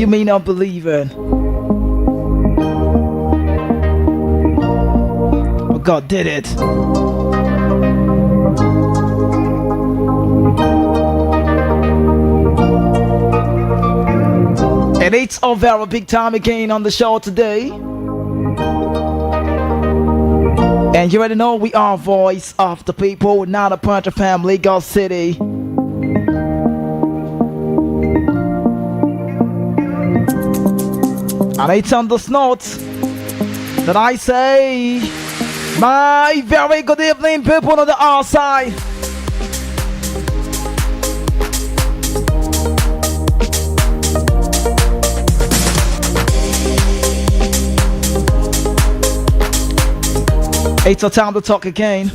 You may not believe it, but God did it. And it's a very big time again on the show today. And you already know we are voice of the people, not a punch of family, Liga City. And it's on this note that I say, my very good evening, people on the outside. It's our time to talk again.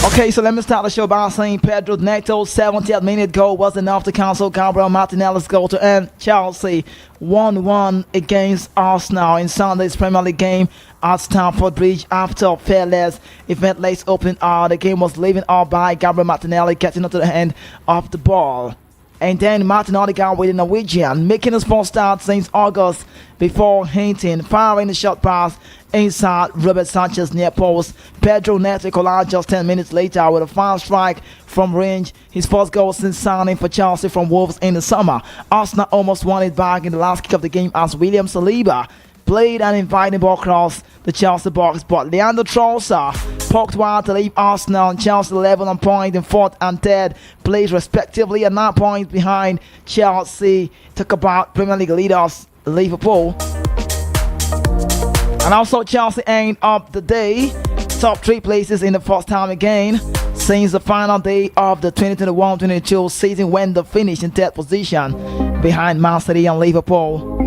Okay, so let me start the show by saying Pedro Neto's 70th minute goal was enough to cancel Gabriel Martinelli's goal to end Chelsea 1-1 against Arsenal in Sunday's Premier League game at Stamford Bridge after Fearless event late opening hour. The game was leaving all by Gabriel Martinelli getting onto the hand of the ball. And then Martin Odegaard with the Norwegian, making his first start since August before hinting, firing the shot pass inside Robert Sanchez near post. Pedro Neto collided just 10 minutes later with a final strike from range. His first goal since signing for Chelsea from Wolves in the summer. Arsenal almost won it back in the last kick of the game as William Saliba played an inviting ball across the Chelsea box, but Leandro Trossard poked wide to leave Arsenal and Chelsea level on point in fourth and third place respectively, and 9 points behind Chelsea. Talk about Premier League leaders Liverpool. And also Chelsea aimed up the day, top 3 places in the first time again since the final day of the 2021-22 season when they finished in third position behind Man City and Liverpool.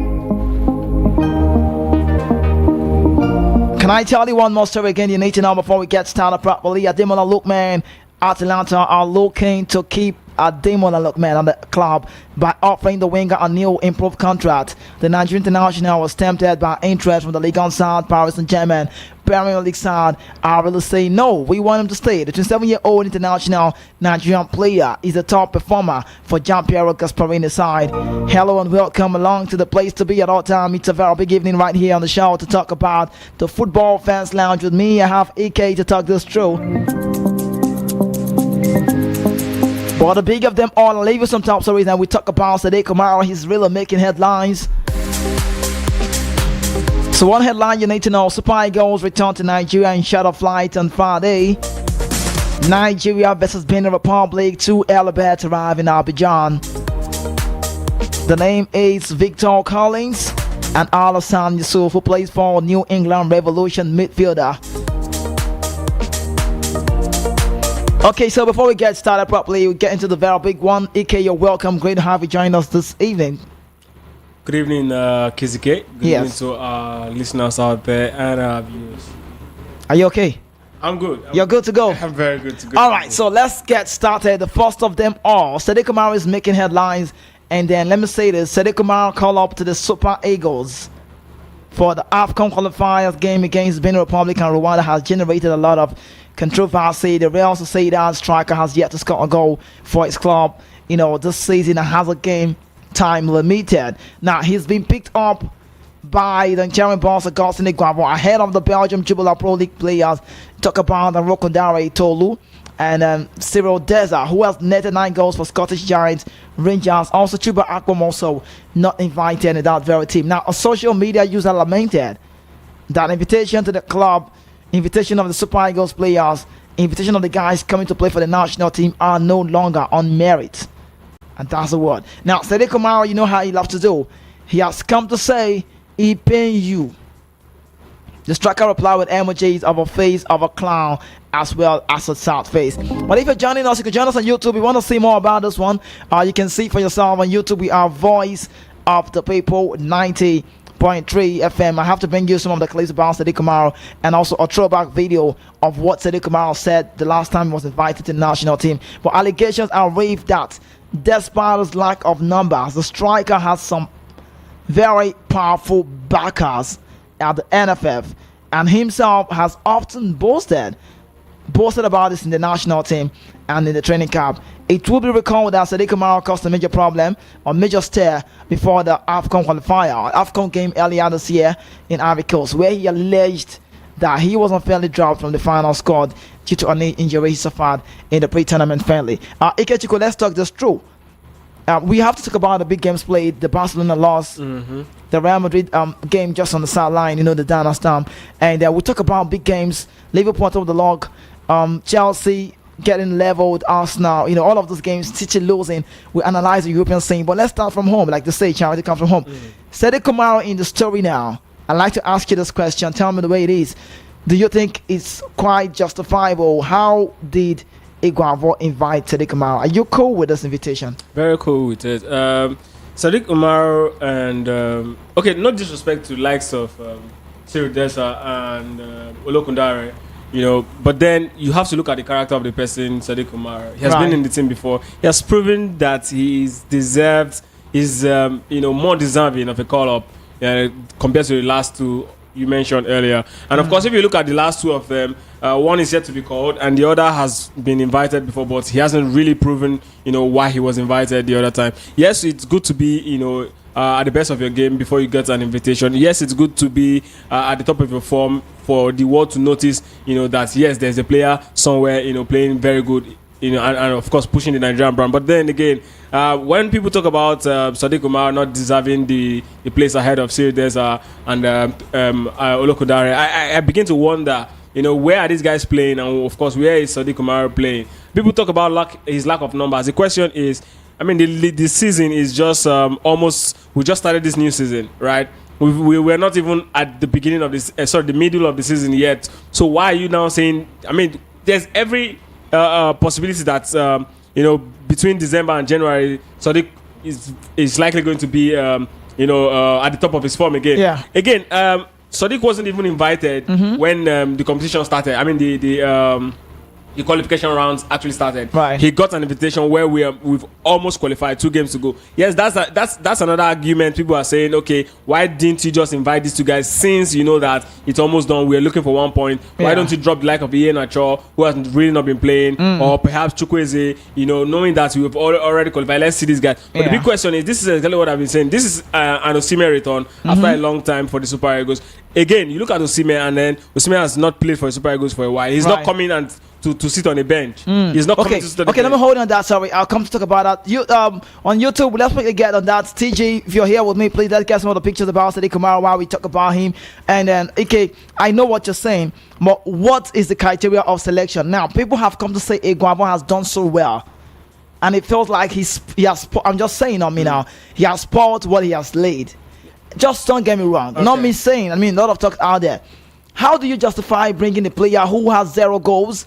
Can I tell you one more story again you need to know before we get started properly? Ademola Lookman, Atalanta are looking to keep Ademola Lookman on the club by offering the winger a new improved contract. The Nigerian international was tempted by interest from the Liga side, Paris Saint-Germain. Premier League side are really saying no, we want him to stay. The 27-year-old international Nigerian player is a top performer for Gianpiero Gasparini's side. Hello and welcome along to the place to be at all time. It's a very big evening right here on the show to talk about the Football Fans Lounge with me. I have EK to talk this through. But the big of them all, I'll leave you some top stories and we talk about Sadiq Umar. He's really making headlines. So one headline you need to know: Super Eagles return to Nigeria in charter flight on Friday. Nigeria versus Benin Republic. 2 airlibirds arrive in Abidjan. The name is Victor Collins and Alassane Yusuf, who plays for New England Revolution midfielder. Okay, so before we get started properly, we get into the very big one. EK, you're welcome. Great to have you join us this evening. Good evening, Kizike. Good Yes. evening to our listeners out there and our viewers. Are you okay? I'm good. You're good to go? I'm very good to go. All right, so let's get started. The first of them all, Sadiq Umar is making headlines. And then let me say this: Sadiq Umar called up to the Super Eagles for the AFCON qualifiers game against Benin Republic and Rwanda has generated a lot of controversy. The Real Sociedad striker has yet to score a goal for his club, this season, and has a game time limited. Now, he's been picked up by the Nigerian boss Augustin Eguavoen ahead of the Belgium Jubilee Pro League players. Talk about Rokondare Tolu and Cyril Deza, who has netted 9 goals for Scottish Giants, Rangers. Also, Chuba Akpom also not invited in that very team. Now, a social media user lamented that invitation to the club, invitation of the Super Eagles players, invitation of the guys coming to play for the national team are no longer on merit. And that's the word. Now, Sadiq Umar, you know how he loves to do. He has come to say, he paying you. The striker replied with emojis of a face of a clown as well as a sad face. But if you're joining us, you can join us on YouTube. If you want to see more about this one, you can see for yourself on YouTube. We are Voice of the People 90.3 FM. I have to bring you some of the clips about Sadiq Umar and also a throwback video of what Sadiq Umar said the last time he was invited to the national team. But allegations are raised that despite his lack of numbers, the striker has some very powerful backers at the NFF, and himself has often boasted about this in the national team and in the training camp. It will be recalled that Sadiq Umar caused a major problem or major stir before the AFCON qualifier, AFCON game earlier this year in Ivory Coast, where he alleged that he was unfairly dropped from the final squad due to an injury he suffered in the pre-tournament friendly. Ikechukwu, let's talk this through. We have to talk about the big games played, the Barcelona loss, the Real Madrid game just on the sideline, the Dana Stamp. And we'll talk about big games, Liverpool top of the log, Chelsea getting leveled, Arsenal, all of those games, City losing. We analyze the European scene. But let's start from home, like they say, charity comes from home. Sadiq Umar in the story now. I'd like to ask you this question. Tell me the way it is. Do you think it's quite justifiable? How did Eguavoen invite Sadiq Umar? Are you cool with this invitation? Very cool with it. Sadiq Umar and okay, no disrespect to likes of Cyril Dessa and Olokundare, but then you have to look at the character of the person, Sadiq Umar. He has been in the team before. He has proven that he's more deserving of a call-up compared to the last two you mentioned earlier. And of course, if you look at the last two of them, one is yet to be called and the other has been invited before, but he hasn't really proven, why he was invited the other time. Yes, it's good to be, at the best of your game before you get an invitation. Yes, it's good to be at the top of your form for the world to notice, that yes, there's a player somewhere, playing very good, and of course pushing the Nigerian brand. But then again, when people talk about Sadiq Umar not deserving the place ahead of Cyril Dessa and Olokundare, I begin to wonder, where are these guys playing, and of course, where is Sadiq Umar playing? People talk about his lack of numbers. The question is, the season is just almost. We just started this new season, right? We were not even at the beginning of this, the middle of the season yet. So why are you now saying? There's every possibility that between December and January, Sadiq is likely going to be at the top of his form again. Yeah. Again, Sadiq wasn't even invited when the competition started. The qualification rounds actually started. Right. He got an invitation where we've almost qualified 2 games to go. Yes, that's another argument. People are saying, okay, why didn't you just invite these 2 guys since you know that it's almost done? We're looking for 1 point. Yeah. Why don't you drop the like of Ian Acho, who has really not been playing, or perhaps Chukwueze, knowing that we've already qualified? Let's see this guy. But the big question is, this is exactly what I've been saying. This is an Osimhen return after a long time for the Super Eagles. Again, you look at Osimhen, and then Osimhen has not played for the Super Eagles for a while. He's not coming and to sit on a bench. He's not coming to sit on a bench. Let me hold on that. Sorry, I'll come to talk about that. You on YouTube, let's quickly get on that. TG, if you're here with me, please let's get some of the pictures about Sadiq Umar while we talk about him. And then, okay, I know what you're saying, but what is the criteria of selection? Now, people have come to say Eguavoen has done so well, and it feels like he has. I'm just saying on me now. He has spoiled what he has laid. Just don't get me wrong. Not me saying. A lot of talk out there. How do you justify bringing a player who has 0 goals?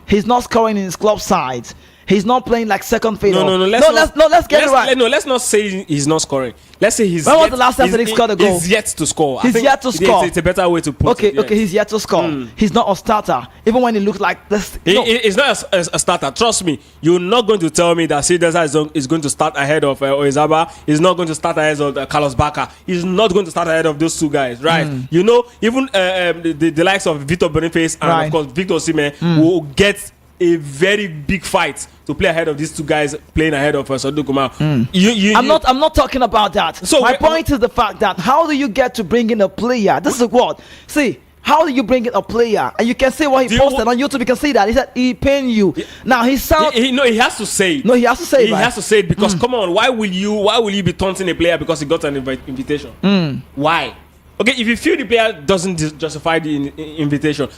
He's not scoring in his club side. He's not playing like second fiddle. Let's get it right. Let's not say he's not scoring. Let's say he's. When was the last time he scored a goal? He's yet to score. He's yet to score. It's a better way to put it. Okay, he's yet to score. He's not a starter. Even when he looks like this. He's not a starter. Trust me. You're not going to tell me that Cedesa is going to start ahead of Oezaba. He's not going to start ahead of Carlos Bacca. He's not going to start ahead of those 2 guys, right? Even the likes of Victor Boniface and of course Victor Osimhen will get a very big fight to play ahead of these 2 guys playing ahead of Sadiq Umar. I'm not talking about that. So my point is the fact that how do you get to bring in a player? This is what. See, how do you bring in a player? And you can see what he posted on YouTube. You can see that he said he paying you. Now he sounds. He has to say it. No, he has to say it. He has to say it because come on, why will you be taunting a player because he got an invitation? Why? Okay, if you feel the player doesn't justify the invitation,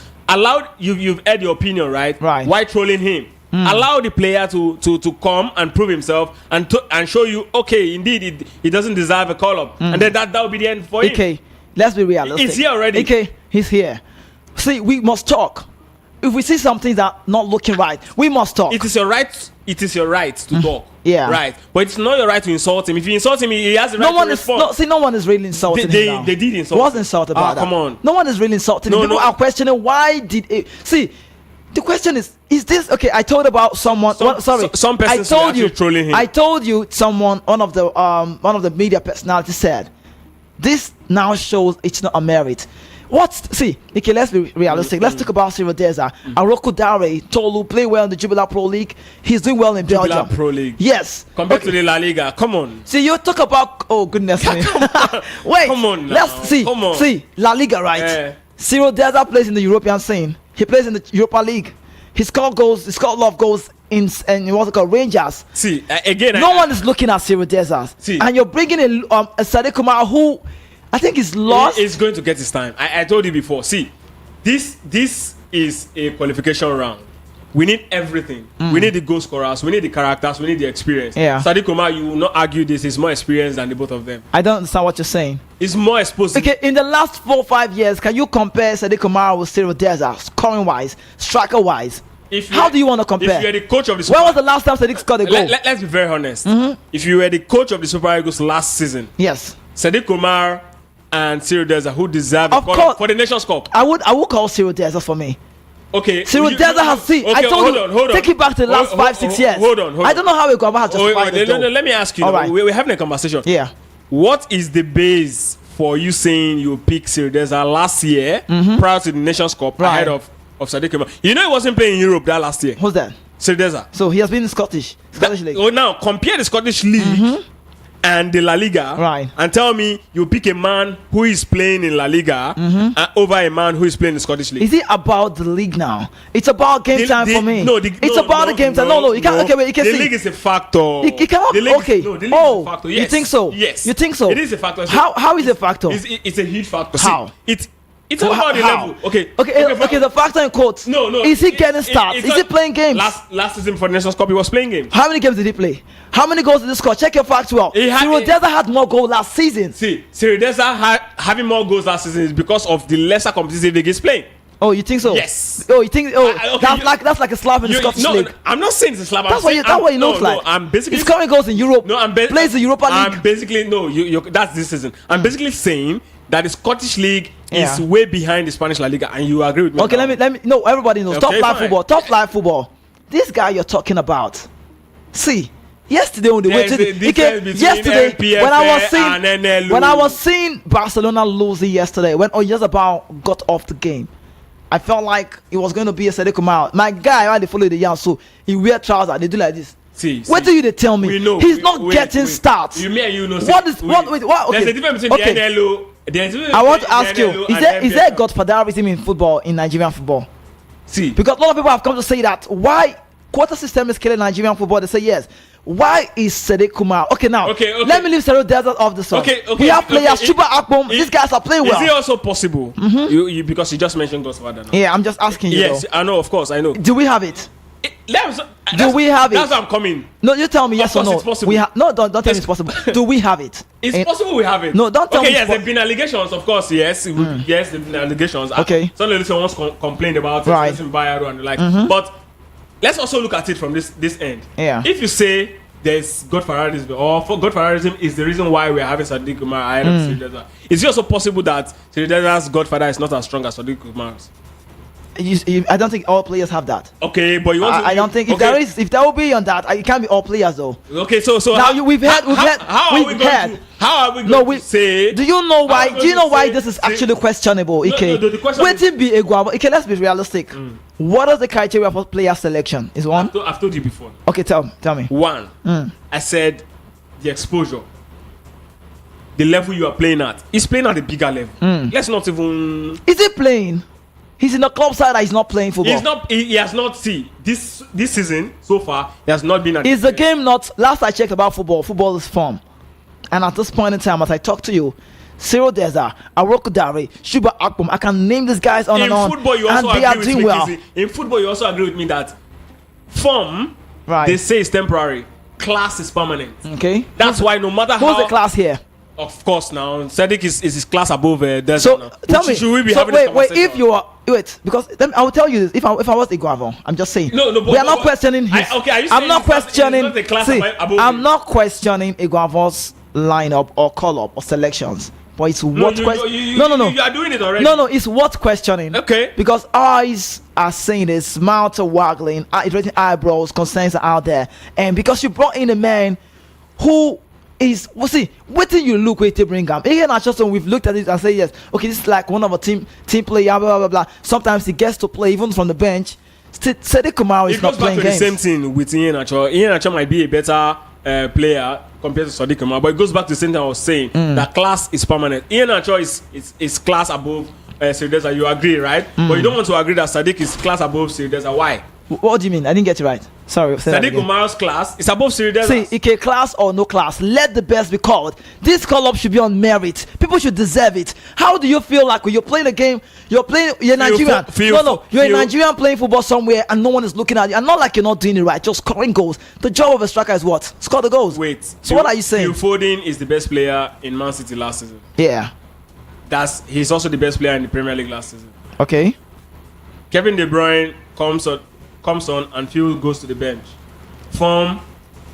you've heard your opinion, right? Why trolling him? Allow the player to come and prove himself and show you, okay, indeed he doesn't deserve a call up, and then that will be the end for him. Okay, let's be realistic. He's here already. Okay, he's here. See, we must talk. If we see something that's not looking right, we must talk. It is your right. It is your right to talk. Yeah. Right. But it's not your right to insult him. If you insult him, he has the right to respond. No one is really insulting him now. They did insult him. What's insult about that? Come on. No one is really insulting him. People are questioning why did it. See, The question is this okay? I told about someone. Some person I told you. trolling him. I told you someone. One of the media personalities said, "This now shows it's not a merit." Okay, let's be realistic. Let's talk about Cyril Deza. Aroko Dare, Tolu play well in the Jubilee Pro League. He's doing well in Belgium. Pro League. Yes. Compared to the La Liga. Come on. See, you talk about goodness me. Wait. Come on now. Let's see. Come on. See, La Liga, right? Cyril Deza plays in the European scene. He plays in the Europa League. He scored goals. He scored a lot of goals in what's it called, Rangers. See, again, no one is looking at Cyril Deza. See, and you're bringing in a Sadiq Umar who I think is lost. It's going to get his time. I told you before. See, this is a qualification round. We need everything. We need the goal scorers. We need the characters. We need the experience. Yeah. Sadiq Umar, you will not argue this. He's more experienced than the both of them. I don't understand what you're saying. He's more exposed. Okay, in the last 4 or 5 years, can you compare Sadiq Umar with Cyril Deza, scoring wise, striker wise? How do you want to compare? If you're the coach of the when was the last time Sadiq scored a goal? Let's be very honest. If you were the coach of the Super Eagles last season, yes, Sadiq Umar and Cyril Deza, who deserve of course for the Nations Cup. I would call Cyril Deza for me. Okay, Cyril Deza has seen. Okay, I told you. hold on. Take it back to the last 5-6 years. Hold on. I don't know how Eguavoen has justified it. No, let me ask you. All right. We're having a conversation. Yeah. What is the base for you saying you picked Cyril Deza last year prior to the Nations Cup ahead of Sadiq Umar? You know he wasn't playing in Europe that last year. Who's that? Cyril Deza. So he has been in Scottish League. Oh, now compare the Scottish League and the La Liga, and tell me you pick a man who is playing in La Liga over a man who is playing in the Scottish League. Is it about the league now? It's about game time for me. It's about the game time. No, you can't. Okay, wait, you can the see. League is a factor. You cannot. The league, okay. No, the league is a factor. Yes. You think so? Yes. You think so? It is a factor. How is it a factor? It's a huge factor. How? It's all about the level. Okay. The factor in quotes. No. Is he getting starts? Is he playing games? Last season for the Nations Cup, he was playing games. How many games did he play? How many goals did he score? Check your facts well. Cyril Deza had more goals last season. See, Cyril Deza having more goals last season is because of the lesser competitive league he's playing. Oh, you think so? Yes. Oh, you think? Oh, that's like a slap in the Scottish League. No, I'm not saying it's a slap. That's what he looks like. No, I'm basically. He's scoring goals in Europe. No, plays the Europa League. I'm basically that's this season. I'm basically saying that the Scottish League is way behind the Spanish La Liga, and you agree with me? Okay, let me. No, everybody knows. Okay, top flight football. This guy you're talking about. See, yesterday on the way to when I was seeing Barcelona losing yesterday, when Oyarzabal got off the game, I felt like it was going to be a Sadiq Umar. My guy, when they follow the young, so he wear trousers, they do like this. What do you tell me? He's not getting starts. You mean you know? What? Okay. There's a difference between the NLO. I want to ask you: is there godfatherism in football, in Nigerian football? See, because a lot of people have come to say that why quarter system is killing Nigerian football. They say yes. Why is Sadiq Umar? Okay, now let me leave Cyril Deza off the song. We have players. Shuba Akpom. These guys are playing well. Is it also possible? Because you just mentioned godfather now. Yeah, I'm just asking you. Yes, I know. Of course, I know. Do we have it? Do we have it? That's why I'm coming. No, you tell me yes or no. It's possible. Don't tell me it's possible. Do we have it? It's possible we have it. No, don't tell me. Okay, yes, there've been allegations, of course. Yes, yes, there've been allegations. Okay. Some listeners complained about it, and like. But let's also look at it from this end. Yeah. If you say there's godfatherism, or for godfatherism is the reason why we're having Sadiq Umar ahead of Cyril Deza, is it also possible that Cyril Deza's godfather is not as strong as Sadiq Umar's? I don't think all players have that. Okay, but you want I don't think if there will be on that, it can't be all players though. Okay, so now we've had. How are we going to say? Do you know why? Do you know why this is actually questionable? Okay, waiting be Eguavoen. Okay, let's be realistic. What are the criteria for player selection? Is one? I've told you before. Okay, tell me. One, I said the exposure. The level you are playing at. He's playing at a bigger level. Let's not even. Is he playing? He's in the club side that he's not playing football. He's not. He has not. See this season so far. He has not been. Is the game not? Last I checked about football, football is form, and at this point in time, as I talk to you, Cyril Deza, Aroko Dare, Shuba Akpom, I can name these guys on and on. In football, you also agree with me. Well. In football, you also agree with me that form, they say, is temporary. Class is permanent. Okay. That's why no matter who's the class here. Of course, now Sadiq is his class above Deza. So now. tell me, should we be having this wait. If you are because I will tell you this. If I was Eguavoen, I'm just saying. No. We are not questioning his. I'm not questioning. I'm not questioning Eguavoen's lineup or call up or selections. But it's what question? No. You are doing it already. No, it's what questioning. Okay. Because eyes are saying this, mouths are waggling, raising eyebrows, concerns are out there, and because you brought in a man who is, what do you look where to bring him? Again, we've looked at it and say yes, okay, this is like one of a team player, blah blah blah. Sometimes he gets to play even from the bench. Sadiq Umar is not playing games. It goes back to the same thing with Ian Acho. Ian Acho might be a better player compared to Sadiq Umar, but it goes back to the same thing I was saying. That class is permanent. Ian Acho is class above Sirdeza. You agree, right? But you don't want to agree that Sadiq is class above Sirdeza. Why? What do you mean? I didn't get it right. Sorry. Sadiq Umar's class is above Sirdeza. See, Ike, class or no class, let the best be called. This call-up should be on merit. People should deserve it. How do you feel like when you're playing a game, you're Nigerian. You're a Nigerian playing football somewhere and no one is looking at you. And not like you're not doing it right, just scoring goals. The job of a striker is what? Score the goals. Wait. So what are you saying? Phil Foden is the best player in Man City last season. Yeah. He's also the best player in the Premier League last season. Okay. Kevin De Bruyne comes on and Phil goes to the bench. Form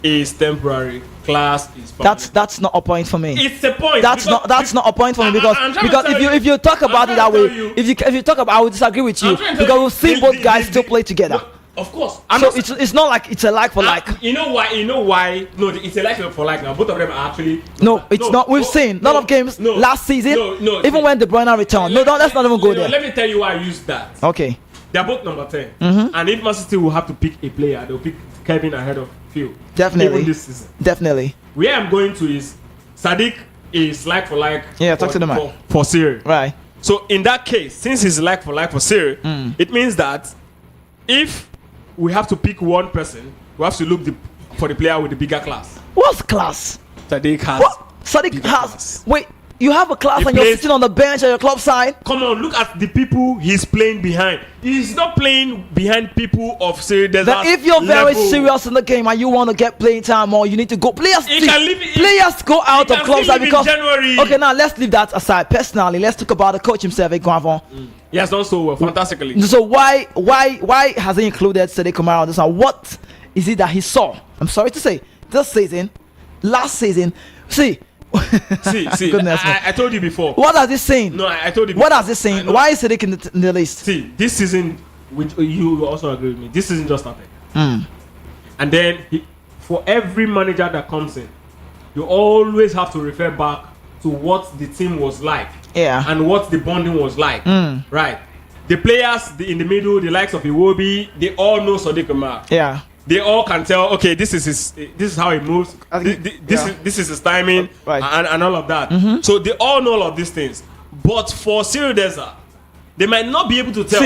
is temporary. Class is permanent. That's not a point for me. It's a point. That's not a point for me because if you talk about it that way, if you talk about, I would disagree with you because we've seen both guys still play together. Of course. It's not like it's a like for like. You know why? No, it's a like for like now. Both of them are actually. No, it's not. We've seen a lot of games last season. Even when De Bruyne returned. Let's not even go there. Let me tell you why I used that. Okay. They're both number 10. And if Man City will have to pick a player, they'll pick Kevin ahead of Phil. Definitely. Even this season. Definitely. Where I'm going to is Sadiq is like for like. Yeah, talk to the man. For Syria. Right. So in that case, since he's like for Syria, it means that if we have to pick one person, we have to look for the player with the bigger class. What's class? Sadiq has. What? Sadiq has. Class. Wait. You have a class and you're sitting on the bench at your club side? Come on, look at the people he's playing behind. He's not playing behind people of serious. If you're very serious in the game and you want to get playing time more, you need to go. Players go out of club side because. Okay, now let's leave that aside. Personally, let's talk about the coach himself, Eguavoen. He has done so well, fantastically. So why has he included Sadiq Umar on this one? What is it that he saw? I'm sorry to say, this season, last season, see. I told you before. What does this saying? No, I told you before. What does this saying? Why is Sadiq in the list? See, this season, which you also agree with me, this season just started. And then, for every manager that comes in, you always have to refer back to what the team was like. Yeah. And what the bonding was like. Right. The players in the middle, the likes of Eguavoen, they all know Sadiq Umar. Yeah. They all can tell, okay, this is how he moves. This is his timing, right. and all of that. So they all know all of these things. But for Sirdeza, they might not be able to tell.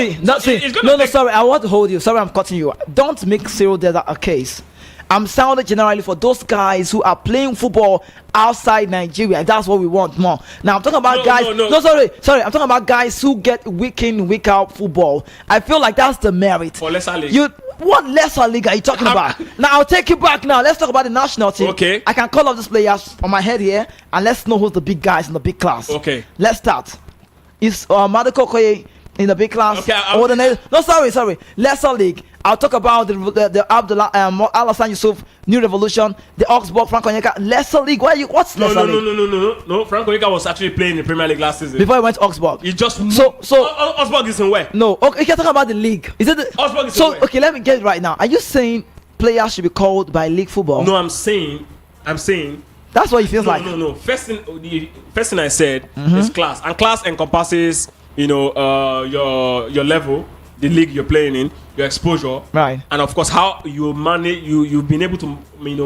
Sorry, I want to hold you. Sorry, I'm cutting you. Don't make Sirdeza a case. I'm sounding generally for those guys who are playing football outside Nigeria. That's what we want more. Now I'm talking about guys. Sorry. I'm talking about guys who get week in, week out football. I feel like that's the merit. For lesser league. What lesser league are you talking about? Now I'll take you back. Now let's talk about the national team. Okay. I can call up these players on my head here, and let's know who's the big guys in the big class. Okay. Let's start. Is Madiko Koye in the big class? Okay. Sorry. Lesser league. I'll talk about the Abdullah Alassane Yusuf, New Revolution, the Augsburg, Frank Onyeka. Lesser league. What's lesser league? No. Frank Onyeka was actually playing in the Premier League last season. Before he went to Augsburg. He just Augsburg is in where? No. Okay, you're talking about the league. Is it Augsburg is in where? Okay, let me get it right now. Are you saying players should be called by league football? No, I'm saying that's what it feels like. No. First thing I said is class, and class encompasses your level, the league you're playing in, your exposure, right, and of course how you manage. You've been able to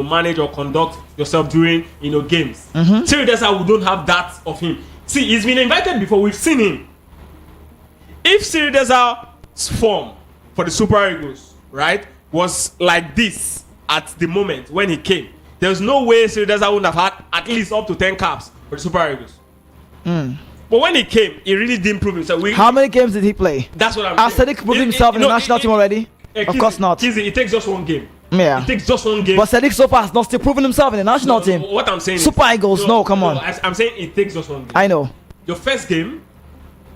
manage or conduct yourself during games. Sirdeza, we don't have that of him. See, he's been invited before. We've seen him. If Sirdeza's form for the Super Eagles, right, was like this at the moment when he came, there's no way Sirdeza wouldn't have had at least up to 10 caps for the Super Eagles. But when he came, he really didn't prove himself. How many games did he play? That's what I'm saying. Has Sadiq proved himself in the national team already? Of course not. It takes just one game. Yeah. It takes just one game. But Sadiq so far has not still proven himself in the national team. What I'm saying Super Eagles, come on. I'm saying it takes just one game. I know. Your first game,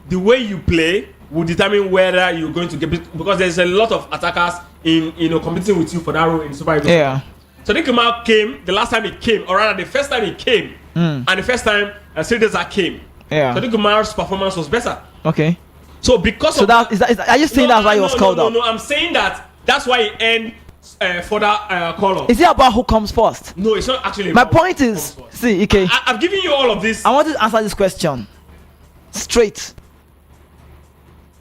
the way you play will determine whether you're going to get, because there's a lot of attackers in competing with you for that role in Super Eagles. Yeah. Sadiq Umar came the last time he came, or rather the first time he came. And the first time Sadiq came, Sadiq Umar's performance was better. Okay. So because so of that, are you saying that's why he was called up? No, I'm saying that's why he earned further call up. Is it about who comes first? No, it's not actually. My point is, see, okay. I've given you all of this. I want to answer this question straight.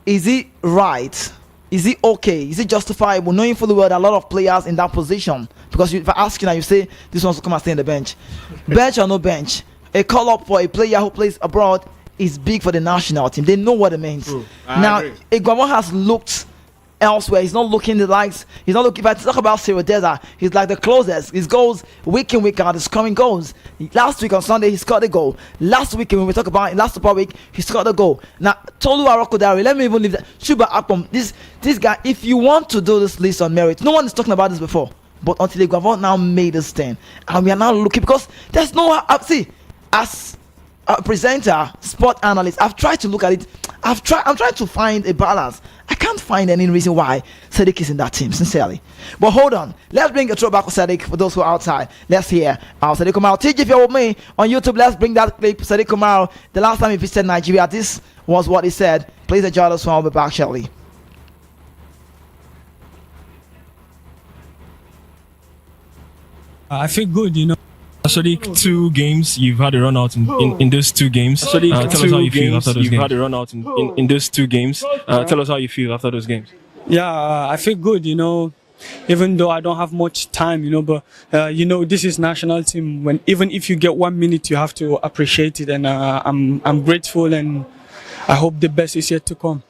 Is it right? Is it okay? Is it justifiable, knowing fully well that a lot of players in that position? Because if I ask you now, you say this one's to come and stay in the bench. Bench or no bench, a call up for a player who plays abroad is big for the national team. They know what it means. Now, Eguavoen has looked elsewhere. He's not looking the likes. He's not looking. If I talk about Cyril Deza, he's like the closest. His goals week in week out. He's scoring goals. Last week on Sunday he scored a goal. Last week when we talk about last Super Week he scored a goal. Now Tolu Arokodare, let me even leave that. Shuba Akpom, this guy. If you want to do this list on merit, no one is talking about this before. But until Eguavoen now made this thing, and we are now looking because there's no see as a presenter, sport analyst. I've tried to look at it. I'm trying to find a balance. I can't find any reason why Sadiq is in that team, sincerely. But hold on. Let's bring a throwback with Sadiq for those who are outside. Let's hear Sadiq Umar. TJ, if you're with me on YouTube, let's bring that clip. Sadiq Umar, the last time he visited Nigeria, this was what he said. Please enjoy this one. I'll be back shortly. I feel good, you know. Sadiq, 2 games you've had a run out in those 2 games. Sadiq, tell us how you feel after those games. You've had a run out in those 2 games. Tell us how you feel after those games. Yeah, I feel good, you know, even though I don't have much time, you know, but you know, this is national team. When even if you get 1 minute, you have to appreciate it, and I'm grateful, and I hope the best is yet to come.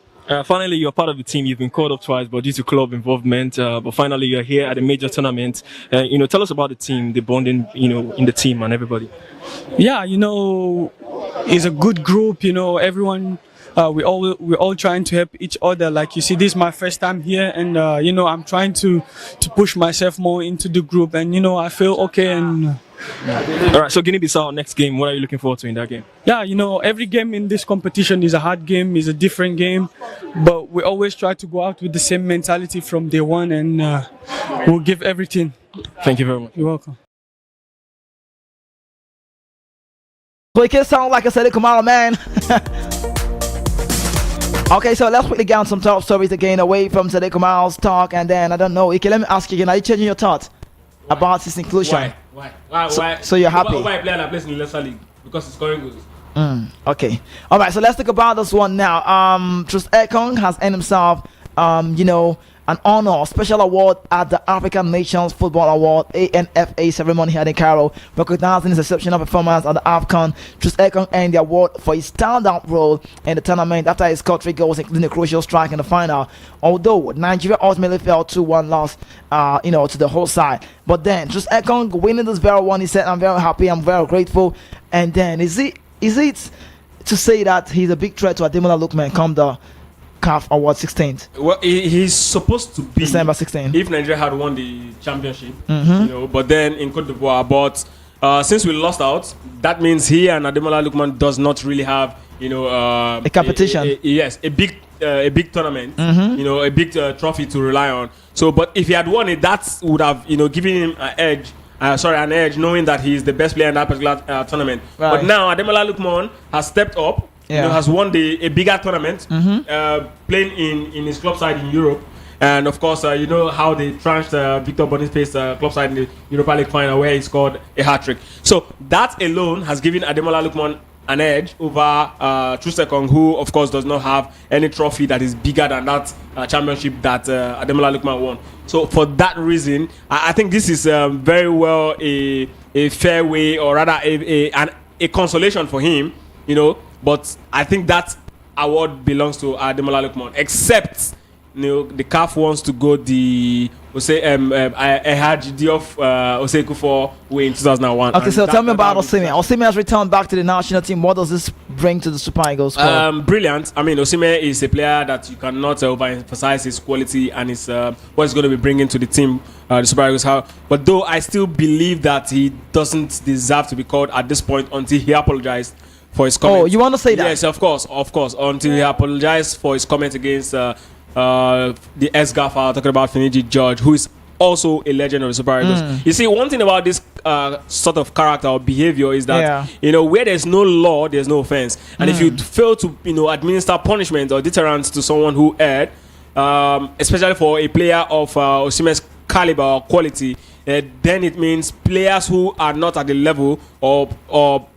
Finally, you're part of the team. You've been called up twice, but due to club involvement, but finally you're here at a major tournament. You know, tell us about the team, the bonding, you know, in the team and everybody. Yeah, you know, it's a good group. You know, everyone. We're all trying to help each other. Like you see, this is my first time here, and you know, I'm trying to push myself more into the group, and you know, I feel okay. And all right, so Guinea-Bissau next game. What are you looking forward to in that game? Yeah, you know, every game in this competition is a hard game, is a different game, but we always try to go out with the same mentality from day one, and we'll give everything. Thank you very much. You're welcome. So it can sound like a Sadiq Umar, man. Okay, so let's quickly get on some top stories again away from Sadiq Umar's talk, and then I don't know. Okay, let me ask you again. Are you changing your thoughts about his inclusion? Why? So you're happy? Why a player that plays in the lesser league? Because he's scoring goals. Okay. All right. So let's talk about this one now. Trust Ekong has earned himself, you know, an honor, special award at the African Nations Football Award (ANFA) ceremony here in Cairo, recognizing his exceptional performance at the AFCON. Trust Ekong earned the award for his standout role in the tournament after he scored 3 goals, including a crucial strike in the final. Although Nigeria ultimately fell 2-1 loss, you know, to the whole side. But then Trust Ekong winning this very one, he said, "I'm very happy, I'm very grateful." And then is it to say that he's a big threat to Ademola Lookman come the CAF Award 16th? Well, he's supposed to be December 16th if Nigeria had won the championship, you know. But then in Cote d'Ivoire, but since we lost out, that means he and Ademola Lookman does not really have, you know, a competition. Yes, a big tournament, you know, a big trophy to rely on. So, but if he had won it, that would have, you know, given him an edge, knowing that he is the best player in that particular tournament. Right. But now Ademola Lookman has stepped up. You know, has won a bigger tournament, playing in his club side in Europe, and of course, you know how they trounced Victor Boniface club side in the Europa League final, where he scored a hat-trick. So that alone has given Ademola Lookman an edge over Trustekong, who of course does not have any trophy that is bigger than that championship that Ademola Lookman won. So for that reason, I think this is very well a fair way, or rather a consolation for him, you know. But I think that award belongs to Ademola Lookman, except, you know, the CAF wants to go the Ehaj Diouf Osei-Kufo way in 2001. Okay, so tell me about Osimhen. Osimhen has returned back to the national team. What does this bring to the Super Eagles squad? Brilliant. I mean, Osimhen is a player that you cannot overemphasize his quality and his what he's going to be bringing to the team, the Super Eagles. But though I still believe that he doesn't deserve to be called at this point until he apologized for his comment. Oh, you want to say that? Yes, of course. Until he apologized for his comment against the ex-gaffer, talking about Finidi George, who is also a legend of the Super Eagles. You see, one thing about this sort of character or behavior is that where there's no law, there's no offense, and if you fail to administer punishment or deterrence to someone who erred, especially for a player of Osimhen's caliber or quality, then it means players who are not at the level or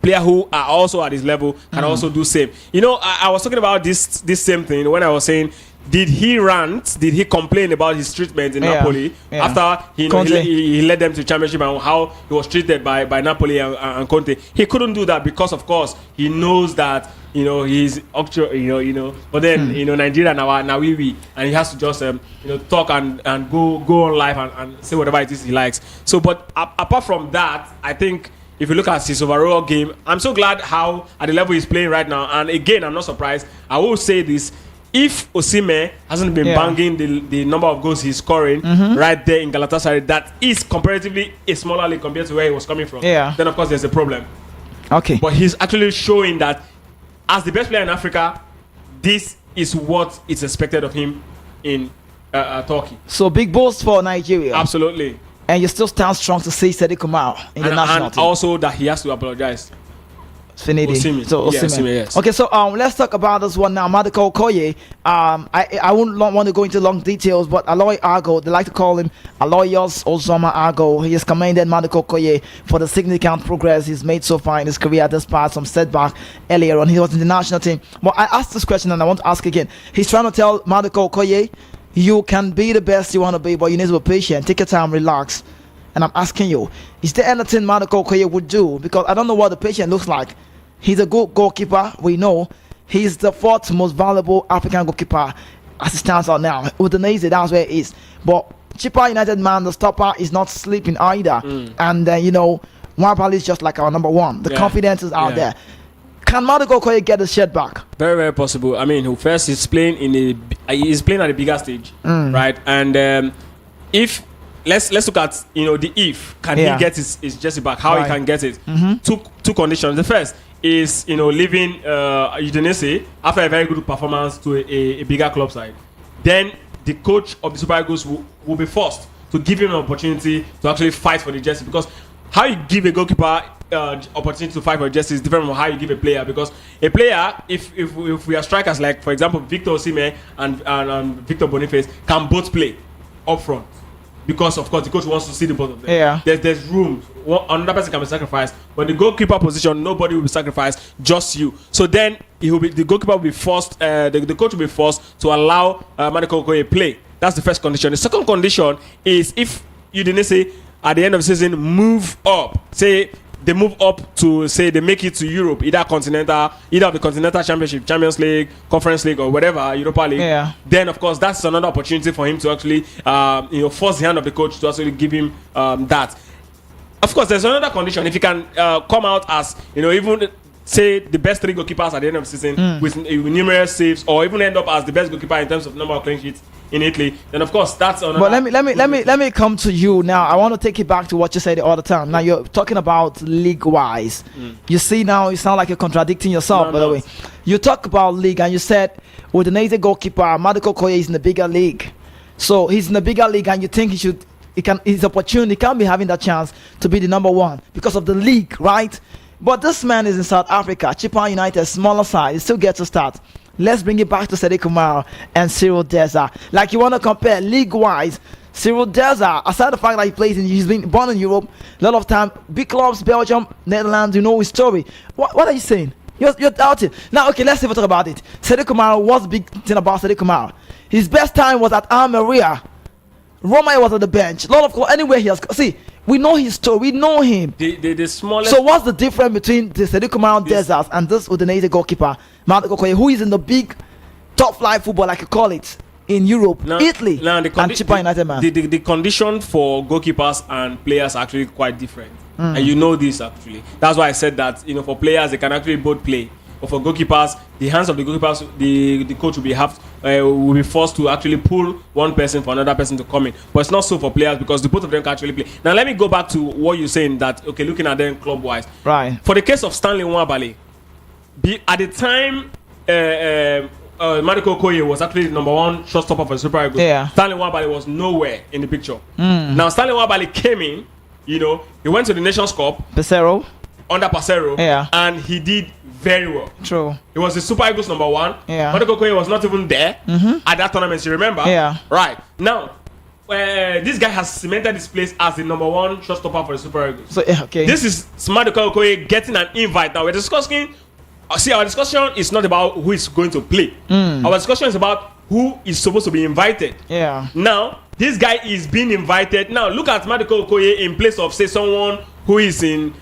players who are also at his level can also do same. I was talking about this same thing when I was saying, did he rant? Did he complain about his treatment in Napoli after he led them to championship and how he was treated by Napoli and Conte? He couldn't do that because, of course, he knows that he's actually But then Nigeria now we and he has to just talk and go on live and say whatever it is he likes. So, but apart from that, I think if you look at his overall game, I'm so glad how at the level he's playing right now. And again, I'm not surprised. I will say this. If Osimhen hasn't been banging the number of goals he's scoring right there in Galatasaray, that is comparatively a smaller league compared to where he was coming from, then of course there's a problem. Okay. But he's actually showing that as the best player in Africa, this is what is expected of him in Turkey. So big boost for Nigeria. Absolutely. And you still stand strong to see Sadiq Umar in the national team. And also that he has to apologize. Osimhen. So Osimhen. Yes. Okay, so let's talk about this one now. Madiko Okoye. I wouldn't want to go into long details, but Aloy Argo, they like to call him Aloyos Ozoma Argo. He has commended Madiko Okoye for the significant progress he's made so far in his career, despite some setback earlier on. He was in the national team. But I asked this question and I want to ask again. He's trying to tell Madiko Okoye, you can be the best you want to be, but you need to be patient. Take your time, relax. And I'm asking you, is there anything Madiko Okoye would do? Because I don't know what the patient looks like. He's a good goalkeeper. We know he's the fourth most valuable African goalkeeper as it stands out now. Udinese, that's where it is. But Chippa United man, the stopper, is not sleeping either. And Nwabali is just like our number one. The confidence is out there. Can Madiko Okoye get his shirt back? Very, very possible. I mean, first he's playing at a bigger stage, right? And if let's look at the if can he get his jersey back? How he can get it? Two conditions. The first is leaving Udinese after a very good performance to a bigger club side. Then the coach of the Super Eagles will be forced to give him an opportunity to actually fight for the jersey, because how you give a goalkeeper opportunity to fight for jersey is different from how you give a player. Because a player, if we are strikers like, for example, Victor Osimhen and Victor Boniface, can both play up front. Because of course the coach wants to see the both of them. There's room. Another person can be sacrificed, but the goalkeeper position, nobody will be sacrificed, just you. So then the goalkeeper will be forced. The coach will be forced to allow Madiko Okoye play. That's the first condition. The second condition is if Udinese at the end of the season move up, say they move up to, say they make it to Europe, either of the Continental Championship, Champions League, Conference League, or whatever, Europa League. Then of course that's another opportunity for him to actually force the hand of the coach to actually give him that. Of course, there's another condition. If he can come out as even say the best three goalkeepers at the end of the season with numerous saves, or even end up as the best goalkeeper in terms of number of clean sheets in Italy, then of course that's another. But let me come to you now. I want to take it back to what you said all the time. Now you're talking about league wise. You see now you sound like you're contradicting yourself. By the way, you talk about league and you said with the Nigerian goalkeeper Madiko Okoye is in the bigger league. So he's in the bigger league, and you think his opportunity can be having that chance to be the number one because of the league, right? But this man is in South Africa, Chippa United, smaller side. He still gets a start. Let's bring it back to Sadiq Umar and Cyril Deza. Like you want to compare league-wise, Cyril Deza, aside the fact that he's been born in Europe, a lot of time, big clubs, Belgium, Netherlands, you know his story. What are you saying? You're doubting. Now, okay, let's talk about it. Sadiq Umar, what's the big thing about Sadiq Umar? His best time was at Almeria. Roma was at the bench. A lot of anywhere he has. See, we know his story. We know him. The smallest. So what's the difference between the Sadiq Umar Desert and this Udinese goalkeeper, Madiko Okoye, who is in the big top flight football, like you call it, in Europe, Italy, and Chippa United man? The condition for goalkeepers and players are actually quite different, and you know this actually. That's why I said that for players they can actually both play. But for goalkeepers, the hands of the goalkeepers, the coach will be forced to actually pull one person for another person to come in. But it's not so for players because the both of them can actually play. Now let me go back to what you're saying that looking at them club wise. Right. For the case of Stanley Nwabali, at the time Madiko Okoye was actually the number one shortstopper for the Super Eagles. Stanley Nwabali was nowhere in the picture. Now Stanley Nwabali came in he went to the Nations Cup Pesero. under Pasero, Yeah. and he did very well. True. He was the Super Eagles #1. Yeah. Madiko Okoye was not even there at that tournament. You remember? Yeah. Right now, this guy has cemented his place as the #1 shotstopper for the Super Eagles. So okay. This is Madiko Okoye getting an invite. Now we're discussing. See, our discussion is not about who is going to play. Our discussion is about who is supposed to be invited. Yeah. Now, this guy is being invited. Now, look at Madiko Okoye in place of, say, someone who is in,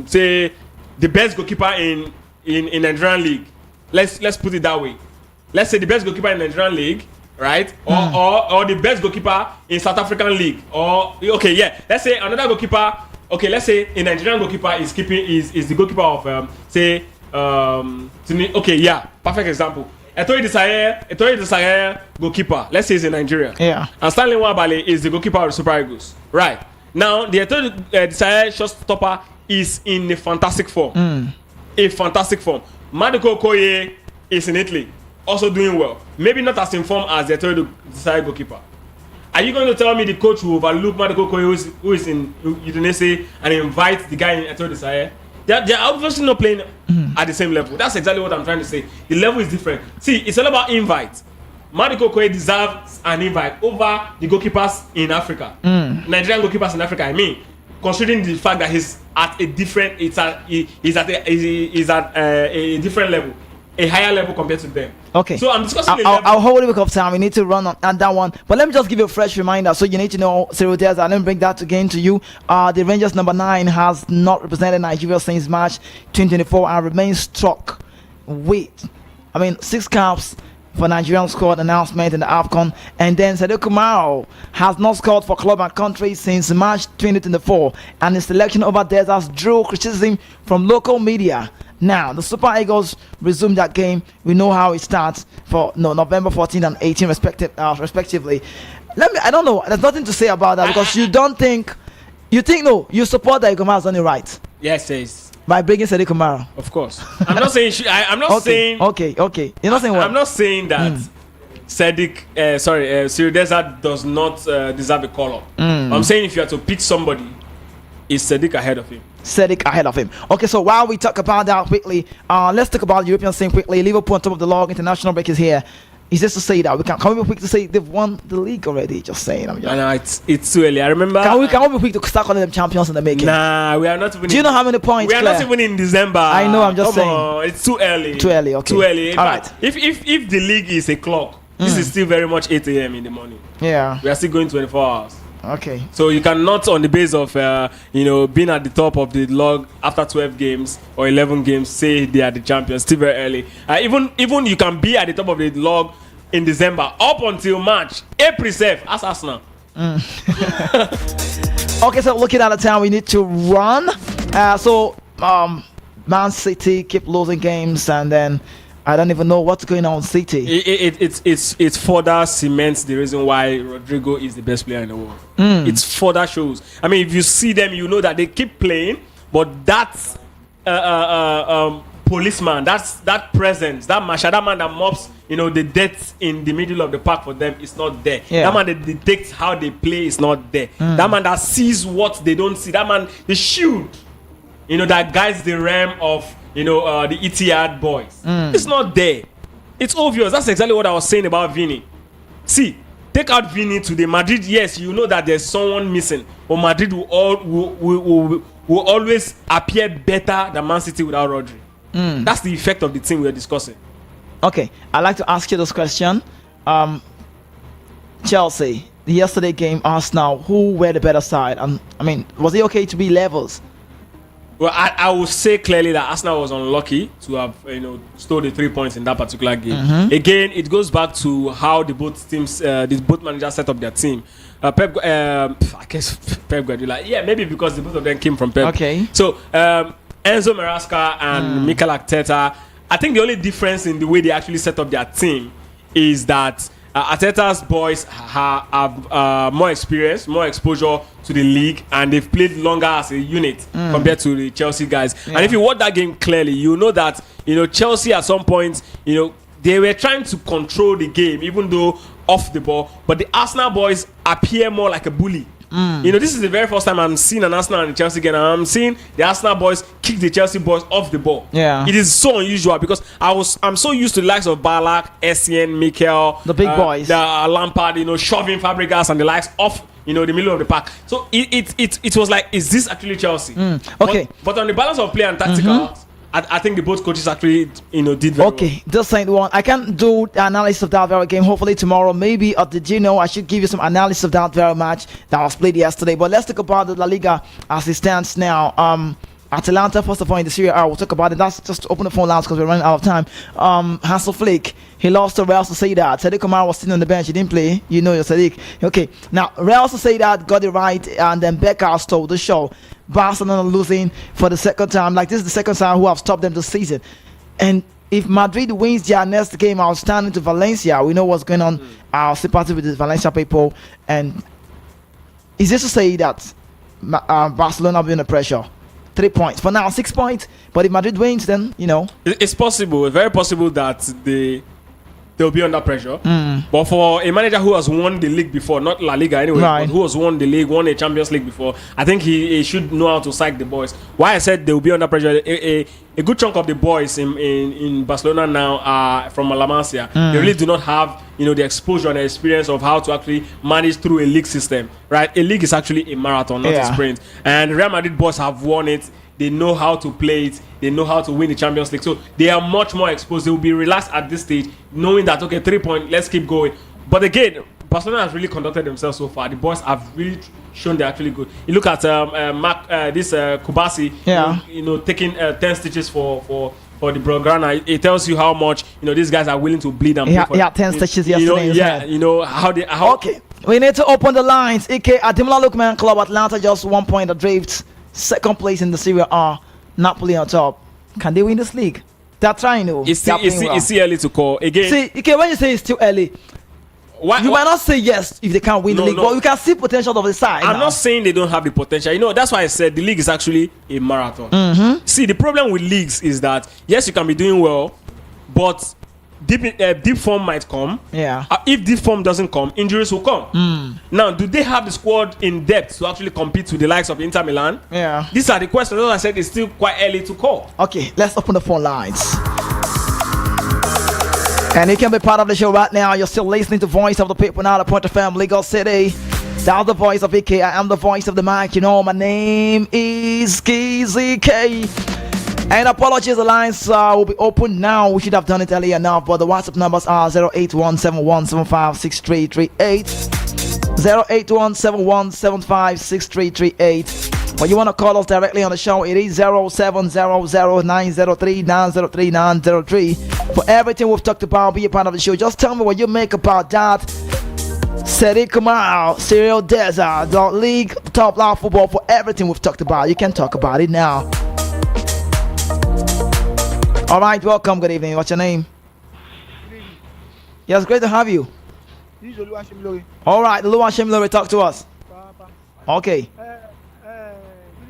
say, the best goalkeeper in Nigerian league. Let's put it that way. Let's say the best goalkeeper in Nigerian league, right? Or the best goalkeeper in South African league. Or okay, yeah. Let's say another goalkeeper. Okay, let's say a Nigerian goalkeeper is the goalkeeper of okay, yeah, perfect example. Etoyi Desire goalkeeper. Let's say he's in Nigeria. Yeah. And Stanley Nwabali is the goalkeeper of the Super Eagles. Right. Now the Etoyi Desire shotstopper is in a fantastic form. A fantastic form. Madiko Okoye is in Italy, also doing well. Maybe not as informed as the Etoyi Desire goalkeeper. Are you going to tell me the coach will overlook Madiko Okoye who is in Udinese and invite the guy in Etoyi Desire? They're obviously not playing at the same level. That's exactly what I'm trying to say. The level is different. See, it's all about invite. Madiko Okoye deserves an invite over the goalkeepers in Africa. Nigerian goalkeepers in Africa, I mean, considering the fact that he's at a different, he's at a different level, a higher level compared to them. Okay. So I'm discussing I'll hold a bit of time. We need to run on that one. But let me just give you a fresh reminder. So you need to know Cyril Deza. Let me bring that again to you. The Rangers #9 has not represented Nigeria since March 2024 and remains struck with, 6 caps for Nigerian squad announcement in the AFCON. And then Sadiq Umar has not scored for club and country since March 2024. And his selection over Deza's drew criticism from local media. Now, the Super Eagles resume that game. We know how it starts for November 14 and 18 respectively. I don't know. There's nothing to say about that because you support that Eguavoen has done it right. Yes. By bringing Sadiq Umar. Of course. I'm not saying I'm not saying Okay. You're not saying what? I'm not saying that Cyril Deza does not deserve a call up. I'm saying if you are to pick somebody, is Sadiq ahead of him? Sadiq ahead of him. Okay, so while we talk about that quickly, let's talk about the European scene quickly. Liverpool on top of the log. International break is here. Is this to say that can we be quick to say they've won the league already? Just saying. It's too early. I remember. Can we be quick to start calling them champions in the making? Nah, we are not even. Do you know how many points? We are not even in December. I know. I'm just saying. It's too early. Too early. Okay. Too early. All right. If the league is a clock, this is still very much 8 a.m. in the morning. Yeah. We are still going 24 hours. Okay. So you cannot, on the basis of being at the top of the log after 12 games or 11 games, say they are the champions. Still very early. Even you can be at the top of the log in December up until March, April, safe as Arsenal. Okay, so looking at the time, we need to run. Man City keep losing games, and then I don't even know what's going on with City. It further cements the reason why Rodrigo is the best player in the world. It further shows. I mean, if you see them, you know that they keep playing, but that's policeman, that presence, that Masha, that man that mops, the death in the middle of the park for them is not there. Yeah. That man that detects how they play is not there. That man that sees what they don't see. That man, the shield, that guides the realm of the Etihad boys. It's not there. It's obvious. That's exactly what I was saying about Vini. See, take out Vini today. Madrid, yes, you know that there's someone missing, but Madrid will always appear better than Man City without Rodri. That's the effect of the team we're discussing. Okay, I'd like to ask you this question. Chelsea, the yesterday game, Arsenal, who were the better side? Was it okay to be levels? Well, I would say clearly that Arsenal was unlucky to have stole the 3 points in that particular game. Again, it goes back to how the both teams, both managers set up their team. I guess Pep Guardiola. Yeah, maybe because the both of them came from Pep. Okay. So Enzo Maresca and Mikel Arteta. I think the only difference in the way they actually set up their team is that Arteta's boys have more experience, more exposure to the league, and they've played longer as a unit compared to the Chelsea guys. Yeah. And if you watch that game clearly, you know that Chelsea at some point, they were trying to control the game, even though off the ball. But the Arsenal boys appear more like a bully. You know, this is the very first time I'm seeing an Arsenal and Chelsea game. And I'm seeing the Arsenal boys kick the Chelsea boys off the ball. Yeah. It is so unusual because I'm so used to the likes of Ballack, Essien, Mikel, The big boys. the Lampard, you know, shoving Fabregas and the likes off, you know, the middle of the park. So it was like, is this actually Chelsea? Okay. But on the balance of play and tactical, I think the both coaches actually, you know, did very well. Okay, this ain't one. I can do the analysis of that very game. Hopefully tomorrow, maybe at the Gino, I should give you some analysis of that very match that was played yesterday. But let's talk about the La Liga as it stands now. Atalanta, first of all, in the Serie A, we'll talk about it. That's just to open the phone lines because we're running out of time. Hansel Flick, he lost to Real Sociedad. Sadiq Umar was sitting on the bench. He didn't play. You know your Sadiq. Okay, now Real Sociedad got it right, and then Becker stole the show. Barcelona losing for the second time. Like, this is the second time who have stopped them this season. And if Madrid wins their next game outstanding to Valencia, we know what's going on. Our sympathy with the Valencia people. And is this to say that Barcelona will be under pressure? 3 points. For now, 6 points. But if Madrid wins, then, you know. It's possible. It's very possible that they'll be under pressure. But for a manager who has won the league before, not La Liga anyway, Right. but who has won the league, won a Champions League before, I think he should know how to psych the boys. Why I said they'll be under pressure, a good chunk of the boys in Barcelona now are from La Masia. They really do not have, you know, the exposure and the experience of how to actually manage through a league system, right? A league is actually a marathon, not a sprint. And Real Madrid boys have won it. They know how to play it. They know how to win the Champions League. So they are much more exposed. They will be relaxed at this stage, knowing that, okay, 3 points, let's keep going. But again, Barcelona has really conducted themselves so far. The boys have really shown they're actually good. You look at Kubasi, you know, taking 10 stitches for the Blaugrana. It tells you how much, you know, these guys are willing to bleed and play for. He had 10 stitches yesterday. You know how they. Okay, we need to open the lines. Ike Ademola Lookman Club Atlanta just 1 point adrift. Second place in the Serie A. Napoli on top. Can they win this league? They're trying to. It's still early to call. Again, see, Ike, when you say it's too early, you might not say yes if they can't win the league, but you can see potential of the side. I'm not saying they don't have the potential. You know, that's why I said the league is actually a marathon. See, the problem with leagues is that, yes, you can be doing well, but deep form might come. Yeah. If deep form doesn't come, injuries will come. Now, do they have the squad in depth to actually compete with the likes of Inter Milan? Yeah. These are the questions. As I said, it's still quite early to call. Okay, let's open the phone lines. And you can be part of the show right now. You're still listening to Voice of the People now, the Point of Fam, Legal City. That's the voice of EK. I am the voice of the mic. You know, my name is KZK. And apologies, the lines will be open now. We should have done it earlier enough, but the WhatsApp numbers are 08171756338. 08171756338. When you want to call us directly on the show, it is 0700903903. For everything we've talked about, be a part of the show. Just tell me what you make about that. Sadiq Umar, Serial Desert, the league, top level football. For everything we've talked about, you can talk about it now. All right, welcome. Good evening. What's your name? Yes, great to have you. This is Oluwaseun. All right, Oluwaseun Lori, talk to us. Okay. Good